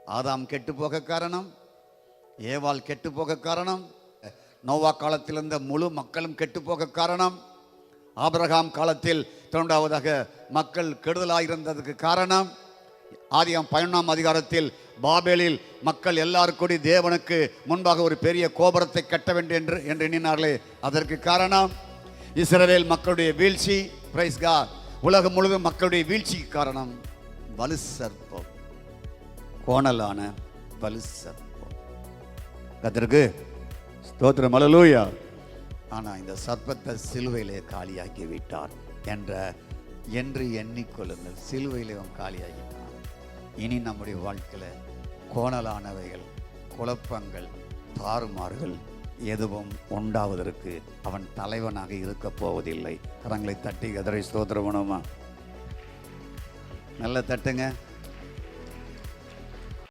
ஆதாம் கெட்டு போக காரணம், ஏவாள் கெட்டு போக காரணம், நோவா காலத்தில் இருந்த முழு மக்களும் கெட்டு போக காரணம், ஆபிரகாம் காலத்தில் தோன்றாவதாக மக்கள் கெடுதலாயிருந்ததுக்கு காரணம், ஆதியாம் 11ஆம் அதிகாரத்தில் பாபேலில் மக்கள் எல்லாருக்கூடி தேவனுக்கு முன்பாக ஒரு பெரிய கோபுரத்தை கட்ட வேண்டும் என்று எண்ணினார்களே, அதற்கு காரணம் இஸ்ரவேல் மக்களுடைய வீழ்ச்சி. Praise God. உலகம் முழுவதும் மக்களுடைய வீழ்ச்சிக்கு காரணம் வலு சர்ப்பம், கோணலான வலு சர்ப்பம். கர்த்தருக்கு ஸ்தோத்திரம், அல்லேலூயா. ஆனால் இந்த சர்ப்பத்தை சிலுவையிலே காலியாக்கி விட்டார் என்று எண்ணிக்கொள்ளுங்கள். சிலுவையிலே அவன் காலியாகிட்டான். இனி நம்முடைய வாழ்க்கையில் கோணலானவைகள், குழப்பங்கள், தாறுமாறுகள் எதுவும் உண்டாவதற்கு அவன் தலைவனாக இருக்க போவதில்லை. கரங்களை தட்டி கதரை ஸ்தோத்திரம் பண்ணுமா? நல்ல தட்டுங்க.